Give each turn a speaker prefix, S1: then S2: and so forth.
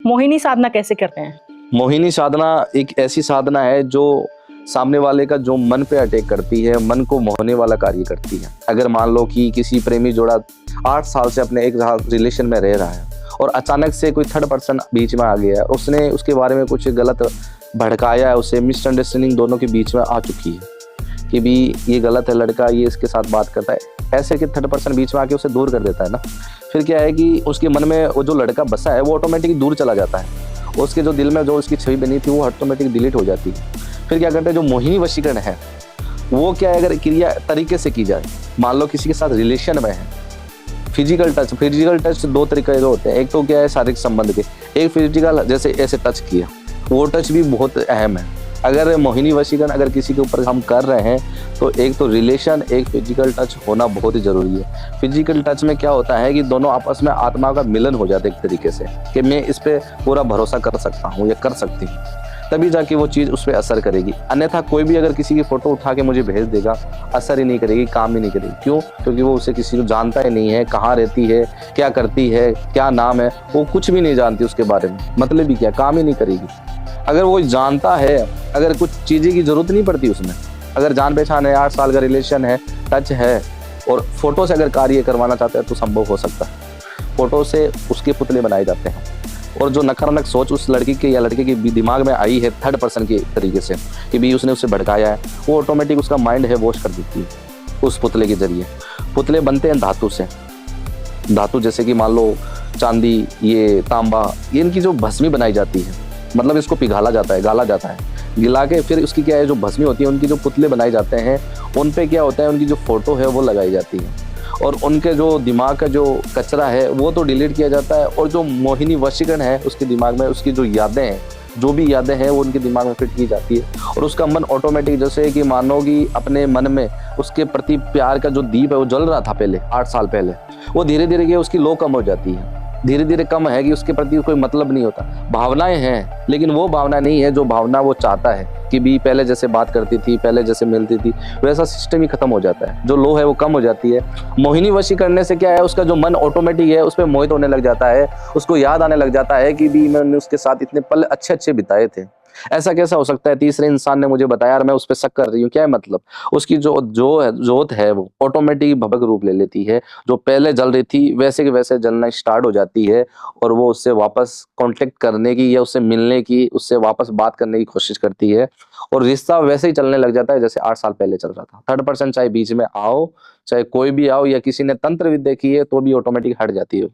S1: मोहिनी साधना कैसे करते हैं?
S2: मोहिनी साधना एक ऐसी साधना है जो सामने वाले का जो मन पे अटैक करती है, मन को मोहने वाला कार्य करती है। अगर मान लो कि किसी प्रेमी जोड़ा 8 साल से अपने एक रिलेशन में रह रहा है और अचानक से कोई थर्ड पर्सन बीच में आ गया, उसने उसके बारे में कुछ गलत भड़काया है, उसे मिसअंडरस्टैंडिंग दोनों के बीच में आ चुकी है कि भी ये गलत है, लड़का ये इसके साथ बात करता है, ऐसे कि थर्ड पर्सन बीच में आके उसे दूर कर देता है ना। फिर क्या है कि उसके मन में वो जो लड़का बसा है वो ऑटोमेटिक दूर चला जाता है, उसके जो दिल में जो उसकी छवि बनी थी वो ऑटोमेटिक डिलीट हो जाती है। फिर क्या करते हैं, जो मोहिनी वशीकरण है वो क्या है, अगर क्रिया तरीके से की जाए, मान लो किसी के साथ रिलेशन में है, फिजिकल टच 2 तरीके के होते हैं। एक तो क्या है शारीरिक संबंध के, एक फिजिकल, जैसे ऐसे टच किया, वो टच भी बहुत अहम है। अगर मोहिनी वशीकरण अगर किसी के ऊपर हम कर रहे हैं तो एक तो रिलेशन, एक फिजिकल टच होना बहुत ही जरूरी है। फिजिकल टच में क्या होता है कि दोनों आपस में आत्मा का मिलन हो जाता है एक तरीके से, कि मैं इस पे पूरा भरोसा कर सकता हूँ या कर सकती हूँ, तभी जाके वो चीज़ उस पर असर करेगी। अन्यथा कोई भी अगर किसी की फ़ोटो उठा के मुझे भेज देगा, असर ही नहीं करेगी, काम ही नहीं करेगी। क्यों? क्योंकि वो उसे किसी को जानता ही नहीं है, कहाँ रहती है, क्या करती है, क्या नाम है, वो कुछ भी नहीं जानती उसके बारे में, मतलब ही क्या, काम ही नहीं करेगी। अगर वो जानता है, अगर कुछ चीज़ें की ज़रूरत नहीं पड़ती उसमें, अगर जान पहचान है, 8 साल का रिलेशन है, टच है, और फोटो से अगर कार्य करवाना चाहते हैं तो संभव हो सकता है। फोटो से उसके पुतले बनाए जाते हैं, और जो नकारात्मक सोच उस लड़की के या लड़के के दिमाग में आई है थर्ड पर्सन के तरीके से कि भी उसने उसे भड़काया है, वो ऑटोमेटिक उसका माइंड है वॉश कर देती है उस पुतले के जरिए। पुतले बनते हैं धातु से, धातु जैसे कि मान लो चांदी, ये तांबा, ये इनकी जो भस्मी बनाई जाती है, मतलब इसको पिघाला जाता है, गाला जाता है, गिला के फिर उसकी क्या है जो भस्मी होती है, उनकी जो पुतले बनाए जाते हैं, उन पे क्या होता है, उनकी जो फोटो है वो लगाई जाती है, और उनके जो दिमाग का जो कचरा है वो तो डिलीट किया जाता है, और जो मोहिनी वशीकरण है उसके दिमाग में उसकी जो यादें हैं, जो भी यादें हैं वो उनके दिमाग में फिट की जाती है, और उसका मन ऑटोमेटिक, जैसे कि मानो कि अपने मन में उसके प्रति प्यार का जो दीप है वो जल रहा था पहले 8 साल पहले, वो धीरे धीरे उसकी लो कम हो जाती है, धीरे धीरे कम है कि उसके प्रति कोई मतलब नहीं होता। भावनाएं हैं लेकिन वो भावना नहीं है जो भावना वो चाहता है कि भी पहले जैसे बात करती थी, पहले जैसे मिलती थी, वैसा सिस्टम ही खत्म हो जाता है, जो लो है वो कम हो जाती है। मोहिनी वशी करने से क्या है, उसका जो मन ऑटोमेटिक है उस पर मोहित होने लग जाता है, उसको याद आने लग जाता है कि भी मैंने उसके साथ इतने पल अच्छे अच्छे बिताए थे। ऐसा कैसा हो सकता है, तीसरे इंसान ने मुझे बताया और मैं उस पर शक कर रही हूँ, क्या है मतलब, उसकी जो जोत है वो ऑटोमेटिक भबक रूप ले लेती है, जो पहले जल रही थी वैसे के वैसे जलना स्टार्ट हो जाती है, और वो उससे वापस कांटेक्ट करने की या उससे मिलने की, उससे वापस बात करने की कोशिश करती है, और रिश्ता वैसे ही चलने लग जाता है जैसे 8 साल पहले चल रहा था। थर्ड पर्सन चाहे बीच में आओ, चाहे कोई भी आओ, या किसी ने तंत्र विद्या की है तो भी ऑटोमेटिक हट जाती है।